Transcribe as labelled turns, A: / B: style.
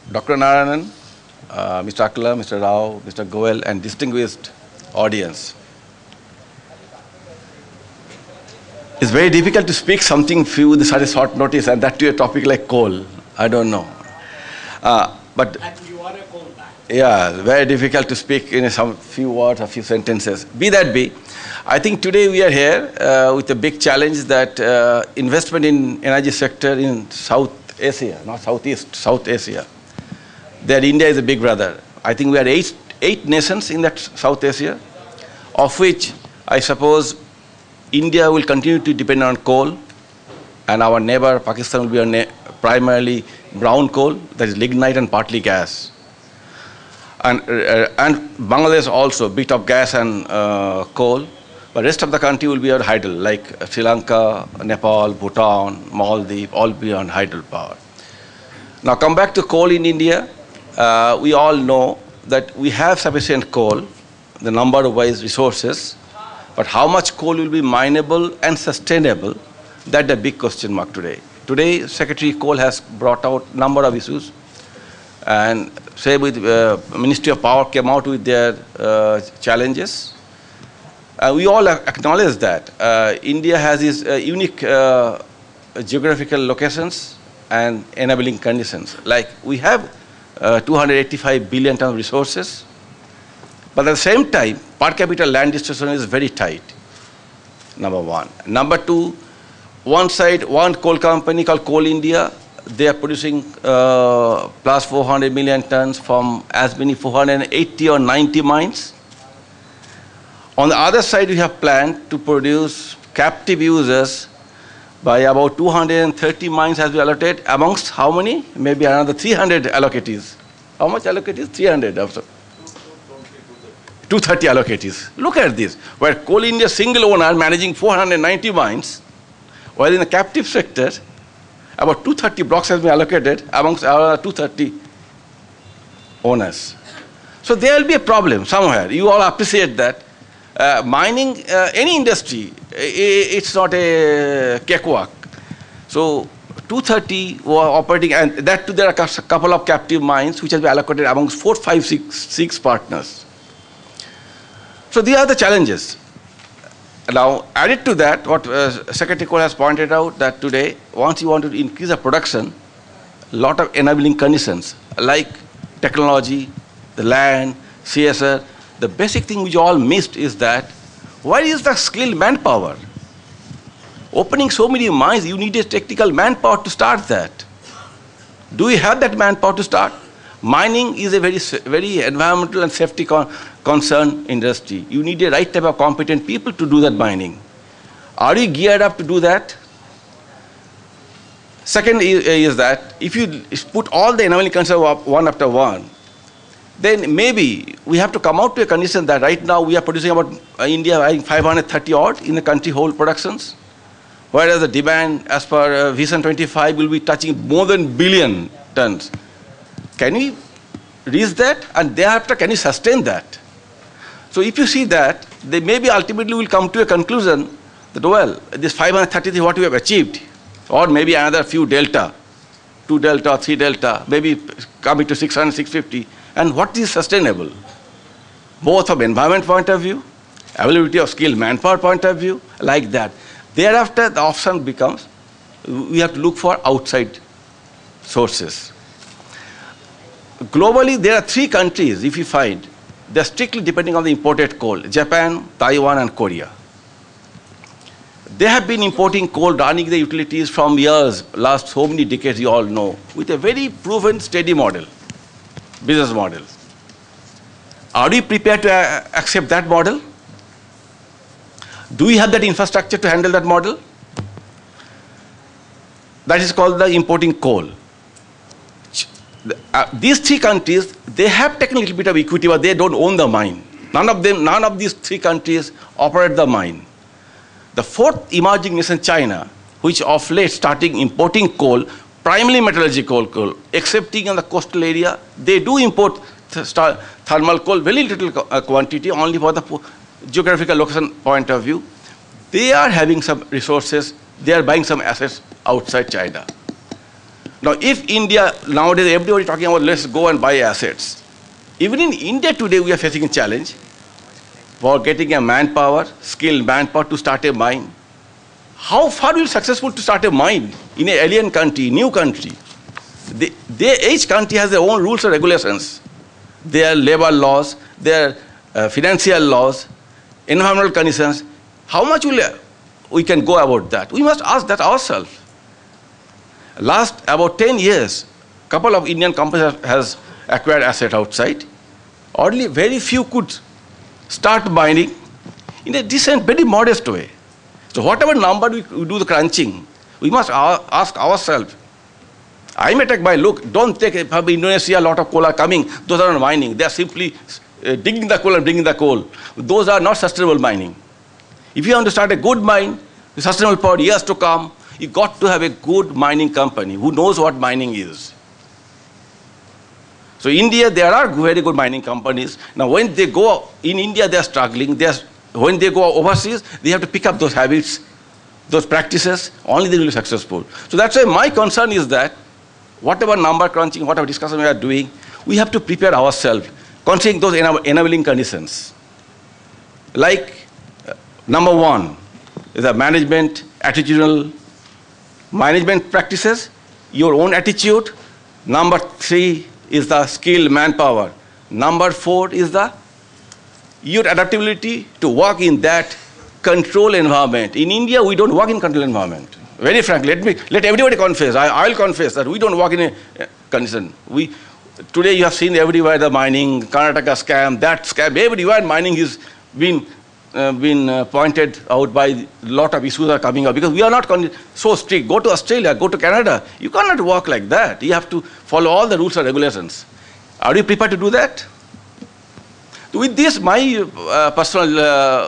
A: Dr. Narayanan, Mr. Akla, Mr. Rao, Mr. Goel, and distinguished audience. It's very difficult to speak something few with such a short notice, and that to a topic like coal. I don't know. But
B: And you are a coal man.
A: yeah, very difficult to speak in some few words, a few sentences. Be that be, I think today we are here with a big challenge that investment in energy sector in South Asia, not Southeast, South Asia. There India is a big brother. I think we are eight nations in that South Asia, of which I suppose India will continue to depend on coal, and our neighbor Pakistan will be on primarily brown coal, that is lignite and partly gas. And Bangladesh also, bit of gas and coal, but rest of the country will be on hydro, like Sri Lanka, Nepal, Bhutan, Maldives, all be on hydro power. Now come back to coal in India. We all know that we have sufficient coal, the number-wise resources, but how much coal will be mineable and sustainable, that's the big question mark today. Today, Secretary Coal has brought out a number of issues, and say with Ministry of Power came out with their challenges. We all acknowledge that India has its unique geographical locations and enabling conditions. Like we have 285 billion tons of resources, but at the same time, per capita land distribution is very tight, number one. Number two, one side, one coal company called Coal India, they are producing plus 400 million tons from as many 480 or 90 mines. On the other side, we have planned to produce captive users by about 230 mines has been allocated amongst how many? Maybe another 300 allocatees. How much allocatees? 300 also. 230 allocatees. Look at this, where Coal India single owner managing 490 mines, while in the captive sector, about 230 blocks has been allocated amongst our 230 owners. So there will be a problem somewhere. You all appreciate that. Mining, any industry, it's not a cakewalk. So 230 were operating, and that too there are a couple of captive mines which have been allocated amongst 4, 5, 6 partners. So these are the challenges. Now, added to that, what Secretary Coal has pointed out, that today, once you want to increase the production, a lot of enabling conditions, like technology, the land, CSR, the basic thing which you all missed is that, where is the skilled manpower? Opening so many mines, you need a technical manpower to start that. Do we have that manpower to start? Mining is a very environmental and safety concerned industry. You need a right type of competent people to do that mining. Are we geared up to do that? Second is that if you put all the enabling concerns up one after one, then maybe we have to come out to a condition that right now we are producing about India 530 odd in the country whole productions, whereas the demand as per Vision 25 will be touching more than billion tons. Can we reach that? And thereafter, can we sustain that? So if you see that, they maybe ultimately will come to a conclusion that, well, this 533 what we have achieved, or maybe another few delta, 2 delta or 3 delta, maybe coming to 600, 650, and what is sustainable? Both from environment point of view, availability of skilled manpower point of view, like that. Thereafter, the option becomes, we have to look for outside sources. Globally, there are 3 countries, if you find, they're strictly depending on the imported coal: Japan, Taiwan, and Korea. They have been importing coal, running the utilities from years, last so many decades, you all know, with a very proven, steady model, business model. Are we prepared to accept that model? Do we have that infrastructure to handle that model? That is called the importing coal. These 3 countries, they have taken a little bit of equity, but they don't own the mine. None of these 3 countries operate the mine. The 4th emerging nation, China, which of late starting importing coal, primarily metallurgical coal, excepting in the coastal area, they do import thermal coal, very little quantity, only for the geographical location point of view. They are having some resources, they are buying some assets outside China. Now, if India, nowadays everybody talking about let's go and buy assets. Even in India today, we are facing a challenge for getting a manpower, skilled manpower to start a mine. How far will it be successful to start a mine in an alien country, new country? Each country has their own rules and regulations. Their labor laws, their financial laws, environmental conditions. How much we can go about that? We must ask that ourselves. Last about 10 years, a couple of Indian companies has acquired assets outside. Only very few could start mining in a decent, very modest way. So whatever number we do the crunching, we must ask ourselves. I may take my look, don't take from Indonesia a lot of coal are coming, those are not mining. They are simply digging the coal and bringing the coal. Those are not sustainable mining. If you want to start a good mine, sustainable for years to come, you got to have a good mining company who knows what mining is. So in India, there are very good mining companies. Now when they go, in India they are struggling. When they go overseas, they have to pick up those habits, those practices, only they will be successful. So that's why my concern is that whatever number crunching, whatever discussion we are doing, we have to prepare ourselves, considering those enabling conditions. Like number one is the management, attitudinal management practices, your own attitude. Number three is the skilled manpower. Number four is your adaptability to work in that control environment. In India, we don't work in control environment. Very frankly, let everybody confess. I'll confess that we don't work in a condition. Today you have seen everywhere the mining, Karnataka scam, that scam, everywhere mining is been pointed out by a lot of issues are coming up because we are not so strict. Go to Australia, go to Canada. You cannot work like that. You have to follow all the rules and regulations. Are you prepared to do that? With this, my personal